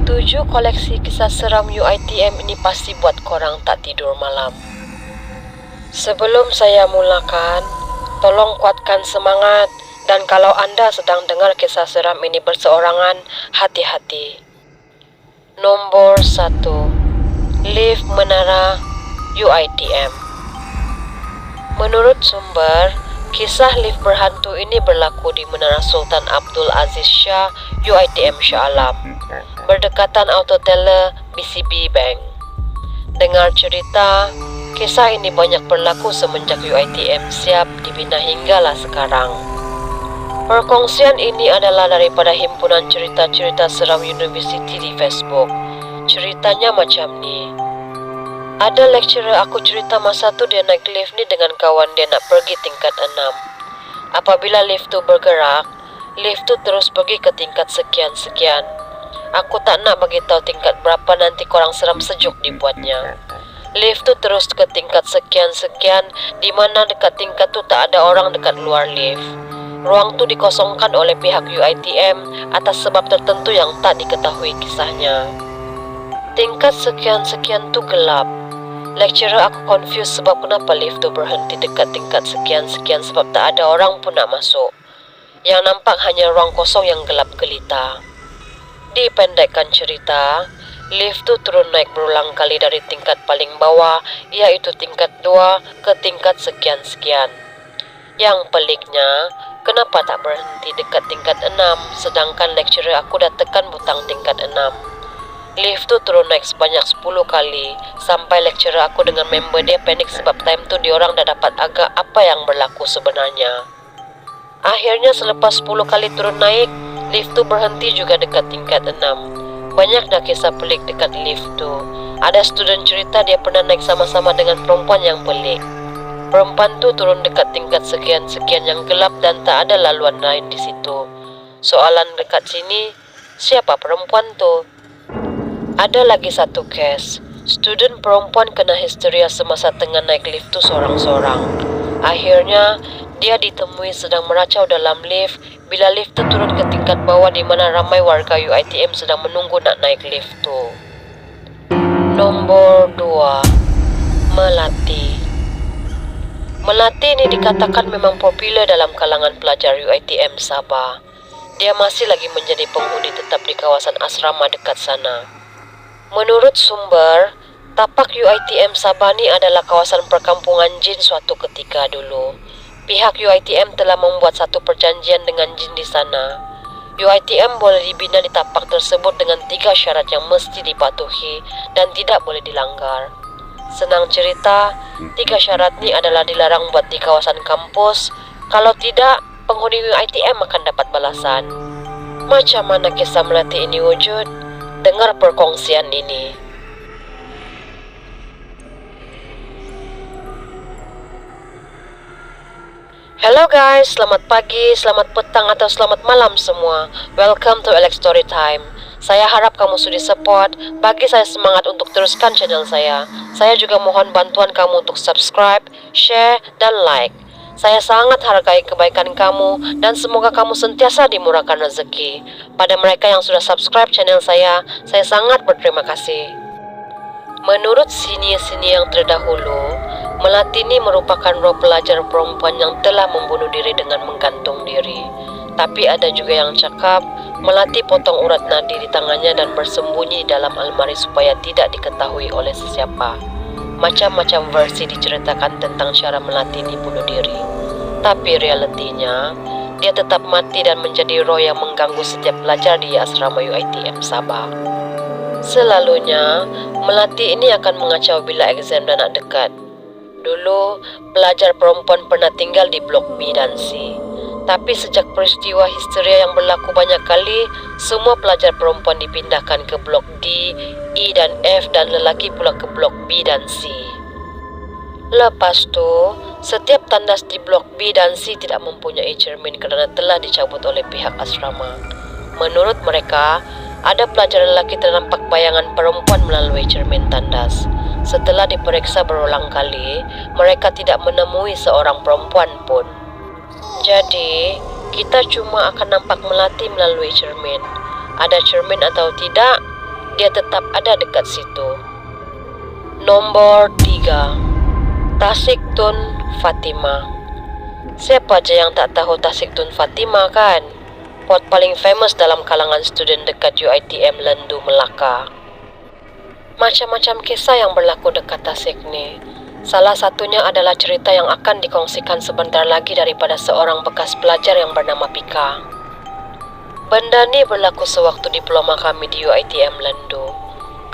7 koleksi kisah seram UiTM ini pasti buat korang tak tidur malam. Sebelum saya mulakan, tolong kuatkan semangat, dan kalau anda sedang dengar kisah seram ini berseorangan, hati-hati. Nombor 1. Lift Menara UiTM. Menurut sumber, kisah lift berhantu ini berlaku di Menara Sultan Abdul Aziz Shah UiTM Shah Alam, berdekatan autoteller BCB Bank. Dengar cerita, kisah ini banyak berlaku semenjak UiTM siap dibina hinggalah sekarang. Perkongsian ini adalah daripada himpunan cerita-cerita seram University di Facebook. Ceritanya macam ni. Ada lecturer aku cerita masa tu dia naik lift ni dengan kawan dia nak pergi tingkat 6. Apabila lift tu bergerak, lift tu terus pergi ke tingkat sekian-sekian. Aku tak nak bagi tahu tingkat berapa, nanti korang seram sejuk dibuatnya. Lift tu terus ke tingkat sekian-sekian, di mana dekat tingkat tu tak ada orang dekat luar lift. Ruang tu dikosongkan oleh pihak UiTM atas sebab tertentu yang tak diketahui kisahnya. Tingkat sekian-sekian tu gelap. Lecturer aku confused sebab kenapa lift tu berhenti dekat tingkat sekian-sekian sebab tak ada orang pun nak masuk. Yang nampak hanya ruang kosong yang gelap gelita. Dipendekkan cerita, lift tu turun naik berulang kali dari tingkat paling bawah, iaitu tingkat 2 ke tingkat sekian-sekian. Yang peliknya, kenapa tak berhenti dekat tingkat 6 sedangkan lecturer aku dah tekan butang tingkat 6. Lift tu turun naik sebanyak 10 kali sampai lecturer aku dengan member dia panik sebab time tu diorang dah dapat agak apa yang berlaku sebenarnya. Akhirnya selepas 10 kali turun naik, lift tu berhenti juga dekat tingkat 6. Banyak dah kisah pelik dekat lift tu. Ada student cerita dia pernah naik sama-sama dengan perempuan yang pelik. Perempuan tu turun dekat tingkat sekian-sekian yang gelap dan tak ada laluan lain di situ. Soalan dekat sini, siapa perempuan tu? Ada lagi satu kes. Student perempuan kena histeria semasa tengah naik lift tu seorang-seorang. Akhirnya, dia ditemui sedang meracau dalam lift bila lift tu turun ke tingkat bawah di mana ramai warga UiTM sedang menunggu nak naik lift tu. Nombor 2. Melati. Melati ini dikatakan memang popular dalam kalangan pelajar UiTM Sabah. Dia masih lagi menjadi penghuni tetap di kawasan asrama dekat sana. Menurut sumber, tapak UiTM Sabah ni adalah kawasan perkampungan jin suatu ketika dulu. Pihak UiTM telah membuat satu perjanjian dengan jin di sana. UiTM boleh dibina di tapak tersebut dengan 3 syarat yang mesti dipatuhi dan tidak boleh dilanggar. Senang cerita, 3 syarat ni adalah dilarang buat di kawasan kampus. Kalau tidak, penghuni UiTM akan dapat balasan. Macam mana kisah Melati ini wujud? Dengar perkongsian ini. Hello guys, selamat pagi, selamat petang atau selamat malam semua. Welcome to Alex Story Time. Saya harap kamu sudi support, bagi saya semangat untuk teruskan channel saya. Saya juga mohon bantuan kamu untuk subscribe, share, dan like. Saya sangat hargai kebaikan kamu dan semoga kamu sentiasa dimurahkan rezeki. Pada mereka yang sudah subscribe channel saya sangat berterima kasih. Menurut sini yang terdahulu, Melati ini merupakan roh pelajar perempuan yang telah membunuh diri dengan menggantung diri. Tapi ada juga yang cakap, Melati potong urat nadi di tangannya dan bersembunyi di dalam almari supaya tidak diketahui oleh sesiapa. Macam-macam versi diceritakan tentang cara Melati ini bunuh diri. Tapi realitinya, dia tetap mati dan menjadi roh yang mengganggu setiap pelajar di asrama UiTM Sabah. Selalunya, Melati ini akan mengacau bila exam dah nak dekat. Dulu, pelajar perempuan pernah tinggal di blok B dan C. Tapi sejak peristiwa histeria yang berlaku banyak kali, semua pelajar perempuan dipindahkan ke blok D, E dan F dan lelaki pula ke blok B dan C. Lepas tu, setiap tandas di blok B dan C tidak mempunyai cermin kerana telah dicabut oleh pihak asrama. Menurut mereka, ada pelajar lelaki ternampak bayangan perempuan melalui cermin tandas. Setelah diperiksa berulang kali, mereka tidak menemui seorang perempuan pun. Jadi, kita cuma akan nampak Melati melalui cermin. Ada cermin atau tidak, dia tetap ada dekat situ. Nombor 3, Tasik Tun Fatima. Siapa aja yang tak tahu Tasik Tun Fatima kan? Pot paling famous dalam kalangan student dekat UiTM Lendu, Melaka. Macam-macam kisah yang berlaku dekat Tasik ni. Salah satunya adalah cerita yang akan dikongsikan sebentar lagi daripada seorang bekas pelajar yang bernama Pika. Benda ni berlaku sewaktu diploma kami di UiTM Lendu.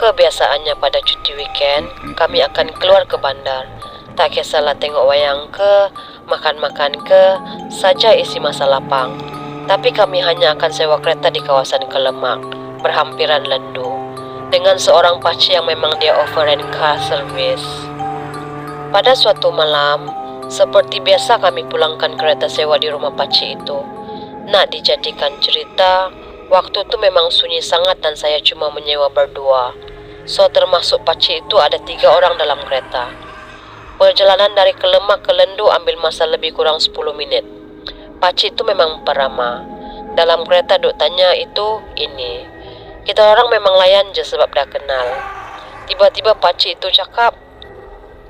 Kebiasaannya pada cuti weekend, kami akan keluar ke bandar. Tak kisahlah tengok wayang ke, makan-makan ke, saja isi masa lapang. Tapi kami hanya akan sewa kereta di kawasan Kelemak, berhampiran Lendu, dengan seorang pakcik yang memang dia offer rent car service. Pada suatu malam, seperti biasa kami pulangkan kereta sewa di rumah pakcik itu. Nak dijadikan cerita, waktu itu memang sunyi sangat dan saya cuma menyewa berdua. So termasuk pakcik itu ada 3 orang dalam kereta. Perjalanan dari Kelemak ke Lendu ambil masa lebih kurang 10 minit. Pakcik itu memang peramah. Dalam kereta duk tanya itu, ini. Kita orang memang layan je sebab dah kenal. Tiba-tiba pakcik itu cakap,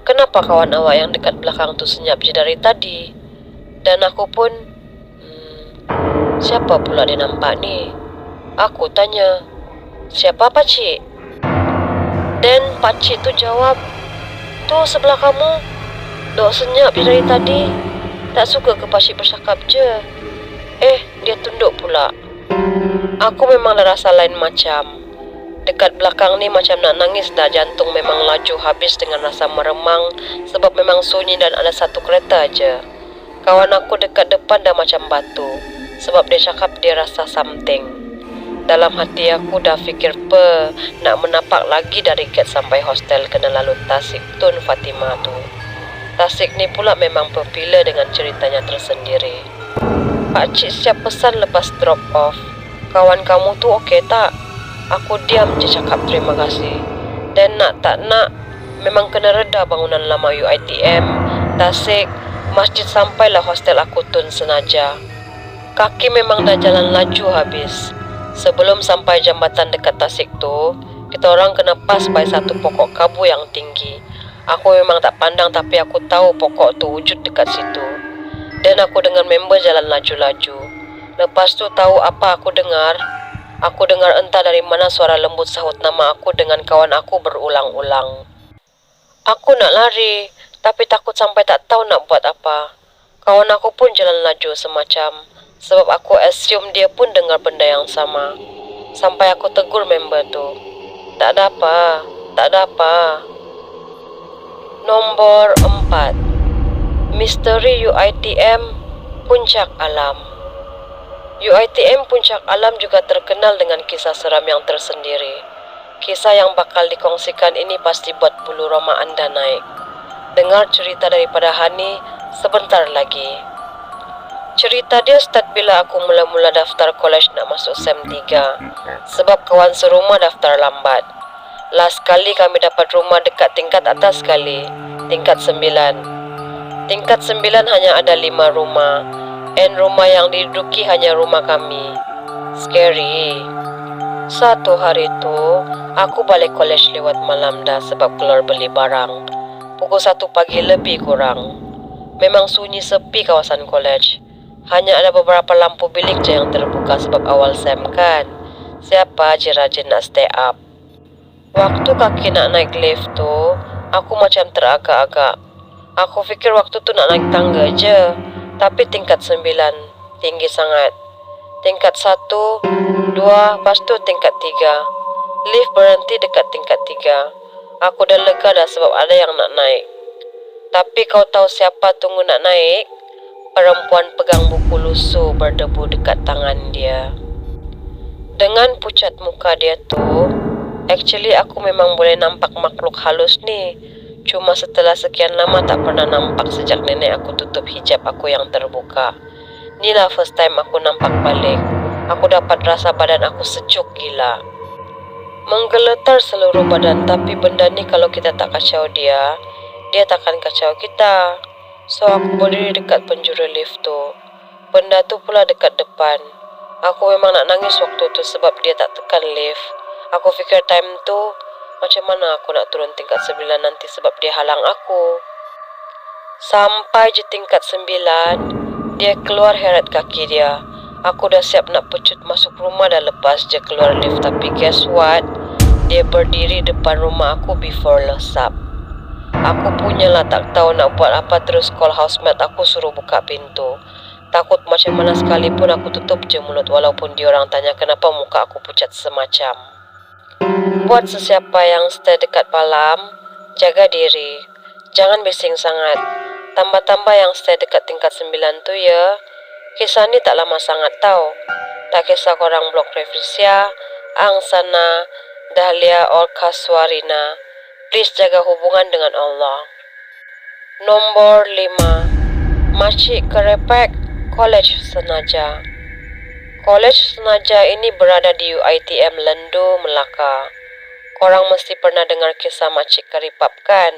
"Kenapa kawan awak yang dekat belakang tu senyap je dari tadi?" Dan aku pun, siapa pula dia nampak ni? Aku tanya, "Siapa pakcik?" Dan pakcik tu jawab, "Tu sebelah kamu, duk senyap je dari tadi. Tak suka ke pakcik bercakap je?" Dia tunduk pula. Aku memang dah rasa lain macam. Dekat belakang ni macam nak nangis dah, jantung memang laju habis dengan rasa meremang sebab memang sunyi dan ada satu kereta aja. Kawan aku dekat depan dah macam batu sebab dia cakap dia rasa something. Dalam hati aku dah fikir nak menapak lagi dari gate sampai hostel kena lalu Tasik Tun Fatima tu. Tasik ni pula memang popular dengan ceritanya tersendiri. Pakcik siap pesan lepas drop off, "Kawan kamu tu okey tak?" Aku diam je cakap terima kasih. Dan nak tak nak, memang kena reda bangunan lama UiTM, Tasik, masjid sampailah hostel aku Tun senaja. Kaki memang dah jalan laju habis. Sebelum sampai jambatan dekat Tasik tu, kita orang kena pas by satu pokok kabu yang tinggi. Aku memang tak pandang tapi aku tahu pokok tu wujud dekat situ. Dan aku dengan member jalan laju-laju. Lepas tu tahu apa aku dengar? Aku dengar entah dari mana suara lembut sahut nama aku dengan kawan aku berulang-ulang. Aku nak lari, tapi takut sampai tak tahu nak buat apa. Kawan aku pun jalan laju semacam, sebab aku assume dia pun dengar benda yang sama. Sampai aku tegur member tu, "Tak ada apa, tak ada apa." Nombor 4, Misteri UiTM Puncak Alam. UiTM Puncak Alam juga terkenal dengan kisah seram yang tersendiri. Kisah yang bakal dikongsikan ini pasti buat bulu roma anda naik. Dengar cerita daripada Hani sebentar lagi. Cerita dia start bila aku mula-mula daftar college nak masuk SEM 3. Sebab kawan serumah daftar lambat. Last kali kami dapat rumah dekat tingkat atas sekali, tingkat 9. Tingkat 9 hanya ada 5 rumah. And rumah yang diduduki hanya rumah kami. Scary. Satu hari tu, aku balik college lewat malam dah sebab keluar beli barang. Pukul 1 pagi lebih kurang. Memang sunyi sepi kawasan college. Hanya ada beberapa lampu bilik je yang terbuka sebab awal SEM kan. Siapa je rajin nak stay up. Waktu kaki nak naik lift tu, aku macam teragak-agak. Aku fikir waktu tu nak naik tangga je. Tapi tingkat 9, tinggi sangat. Tingkat 1, 2, lepas tu tingkat 3. Lift berhenti dekat tingkat 3. Aku dah lega dah sebab ada yang nak naik. Tapi kau tahu siapa tunggu nak naik? Perempuan pegang buku lusuh berdebu dekat tangan dia. Dengan pucat muka dia tu, actually aku memang boleh nampak makhluk halus ni. Cuma setelah sekian lama tak pernah nampak sejak nenek aku tutup hijab aku yang terbuka. Inilah first time aku nampak balik. Aku dapat rasa badan aku sejuk gila. Menggeletar seluruh badan, tapi benda ni kalau kita tak kacau dia takkan kacau kita. So aku berdiri dekat penjuru lift tu. Benda tu pula dekat depan. Aku memang nak nangis waktu tu sebab dia tak tekan lift. Aku fikir time tu, macam mana aku nak turun tingkat 9 nanti sebab dia halang aku. Sampai je tingkat 9, dia keluar heret kaki dia. Aku dah siap nak pecut masuk rumah dah lepas je keluar lift. Tapi guess what? Dia berdiri depan rumah aku before lesap. Aku punyalah tak tahu nak buat apa, terus call housemate aku suruh buka pintu. Takut macam mana sekalipun aku tutup je mulut walaupun diorang tanya kenapa muka aku pucat semacam. Buat sesiapa yang stay dekat Palam, jaga diri. Jangan bising sangat. Tambah-tambah yang stay dekat tingkat 9 tu ya. Kisah ni tak lama sangat tau. Tak kisah korang blok Refrisia, Angsana, Dahlia or Kaswarina. Please jaga hubungan dengan Allah. Nombor 5. Makcik Kerepek, College Senaja. College Senaja ini berada di UiTM Lendu, Melaka. Korang mesti pernah dengar kisah Makcik Keripap kan?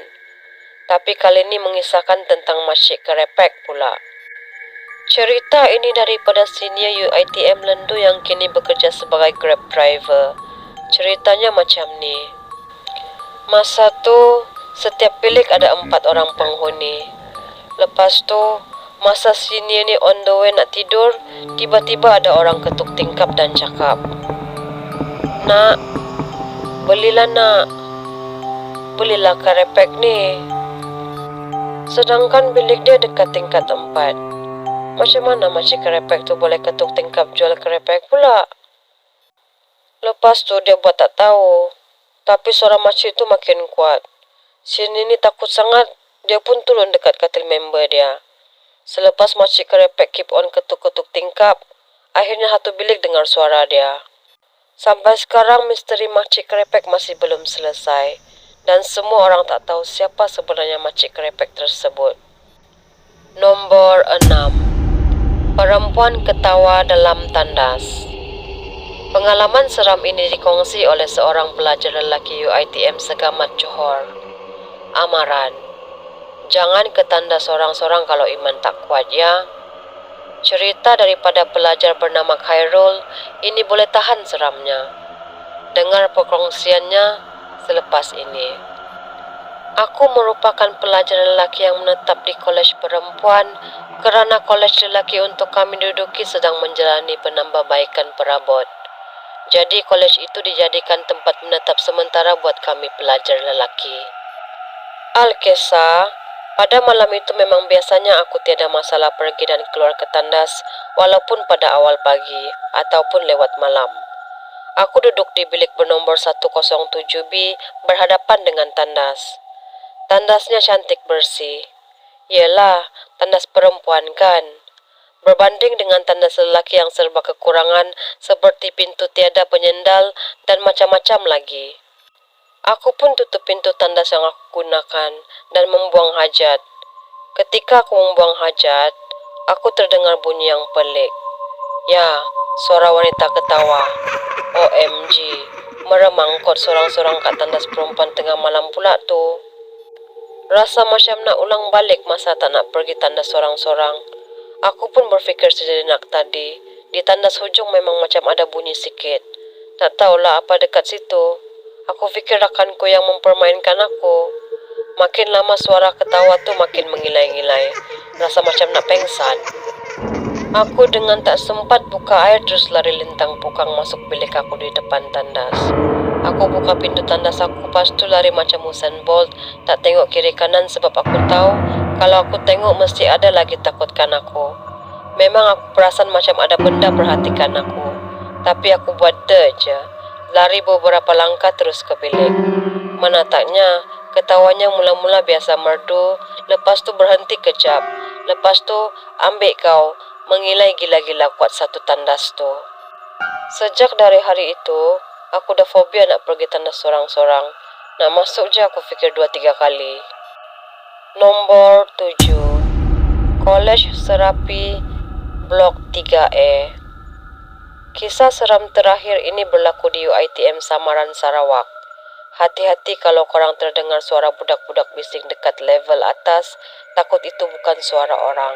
Tapi kali ini mengisahkan tentang Makcik Kerepek pula. Cerita ini daripada senior UiTM Lendu yang kini bekerja sebagai Grab driver. Ceritanya macam ni. Masa tu, setiap bilik ada 4 orang penghuni. Lepas tu, masa senior ni on the way nak tidur, tiba-tiba ada orang ketuk tingkap dan cakap, "Nak, belilah nak. Belilah kerepek ni." Sedangkan bilik dia dekat tingkat 4. Macam mana Makcik Kerepek tu boleh ketuk tingkap jual kerepek pula? Lepas tu dia buat tak tahu. Tapi suara makcik tu makin kuat. Sini ni takut sangat, dia pun turun dekat katil member dia. Selepas Makcik Kerepek keep on ketuk-ketuk tingkap, akhirnya satu bilik dengar suara dia. Sampai sekarang misteri Makcik Kerepek masih belum selesai. Dan semua orang tak tahu siapa sebenarnya Makcik Kerepek tersebut. Nombor 6. Perempuan ketawa dalam tandas. Pengalaman seram ini dikongsi oleh seorang pelajar lelaki UiTM Segamat Johor. Amaran. Jangan ke tandas sorang-sorang kalau iman tak kuat ya. Cerita daripada pelajar bernama Khairul, ini boleh tahan seramnya. Dengar perkongsiannya selepas ini. Aku merupakan pelajar lelaki yang menetap di kolej perempuan kerana kolej lelaki untuk kami duduki sedang menjalani penambahbaikan perabot. Jadi kolej itu dijadikan tempat menetap sementara buat kami pelajar lelaki. Al-Kisah, pada malam itu memang biasanya aku tiada masalah pergi dan keluar ke tandas walaupun pada awal pagi ataupun lewat malam. Aku duduk di bilik bernombor 107B berhadapan dengan tandas. Tandasnya cantik bersih. Yelah, tandas perempuan kan. Berbanding dengan tandas lelaki yang serba kekurangan seperti pintu tiada penyendal dan macam-macam lagi. Aku pun tutup pintu tandas yang aku gunakan dan membuang hajat. Ketika aku membuang hajat, aku terdengar bunyi yang pelik. Ya, suara wanita ketawa. OMG, meremangkot sorang-sorang kat tandas perempuan tengah malam pula tu. Rasa macam nak ulang balik masa tak nak pergi tandas sorang-sorang. Aku pun berfikir sejenak tadi. Di tandas hujung memang macam ada bunyi sikit. Tak tahulah apa dekat situ. Aku fikir rakanku yang mempermainkan aku. Makin lama suara ketawa tu makin mengilai-ngilai. Rasa macam nak pengsan. Aku dengan tak sempat buka air terus lari lintang pukang masuk bilik aku di depan tandas. Aku buka pintu tandas aku, lepas tu lari macam Usain Bolt, tak tengok kiri kanan sebab aku tahu kalau aku tengok mesti ada lagi takutkan aku. Memang aku perasan macam ada benda perhatikan aku. Tapi aku buat je. Lari beberapa langkah terus ke bilik. Mana taknya, ketawanya mula-mula biasa merdu, lepas tu berhenti kejap. Lepas tu ambil kau, mengilai gila-gila kuat satu tandas tu. Sejak dari hari itu, aku dah fobia nak pergi tandas sorang-sorang. Nak masuk je aku fikir 2-3 kali. Nombor 7. Kolej Serapi Blok 3E. Kisah seram terakhir ini berlaku di UiTM Samaran, Sarawak. Hati-hati kalau korang terdengar suara budak-budak bising dekat level atas, takut itu bukan suara orang.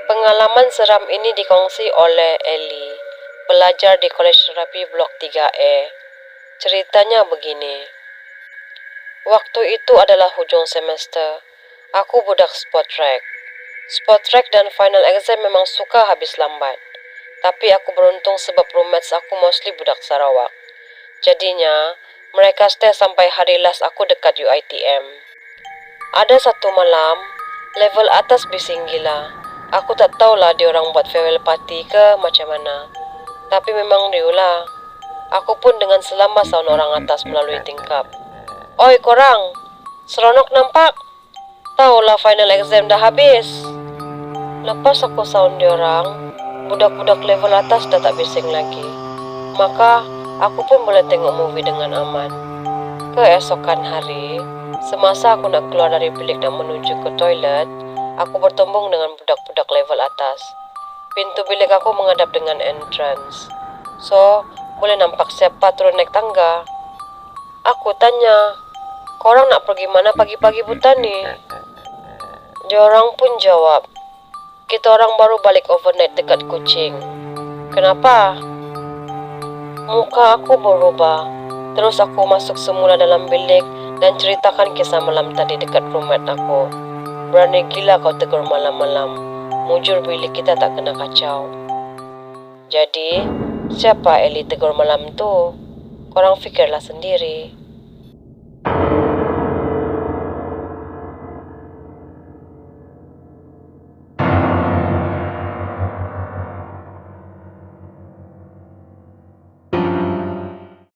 Pengalaman seram ini dikongsi oleh Eli, pelajar di Kolej Serapi Blok 3E. Ceritanya begini. Waktu itu adalah hujung semester. Aku budak spot track. Spot track dan final exam memang suka habis lambat. Tapi aku beruntung sebab roommates aku mostly budak Sarawak. Jadinya, mereka stay sampai hari last aku dekat UiTM. Ada satu malam, level atas bising gila. Aku tak tahulah diorang buat farewell party ke macam mana. Tapi memang diulah. Aku pun dengan selamba sound orang atas melalui tingkap. Oi korang, seronok nampak? Taulah final exam dah habis. Lepas aku sound diorang, budak-budak level atas dah tak bising lagi. Maka, aku pun boleh tengok movie dengan aman. Keesokan hari, semasa aku nak keluar dari bilik dan menuju ke toilet, aku bertembung dengan budak-budak level atas. Pintu bilik aku menghadap dengan entrance. So, boleh nampak siapa turun naik tangga. Aku tanya, korang nak pergi mana pagi-pagi buta ni? Diorang pun jawab, kita orang baru balik overnight dekat Kuching. Kenapa? Muka aku berubah. Terus aku masuk semula dalam bilik dan ceritakan kisah malam tadi dekat roommate aku. Berani gila kau tegur malam-malam. Mujur bilik kita tak kena kacau. Jadi, siapa Eli tegur malam tu? Korang fikirlah sendiri.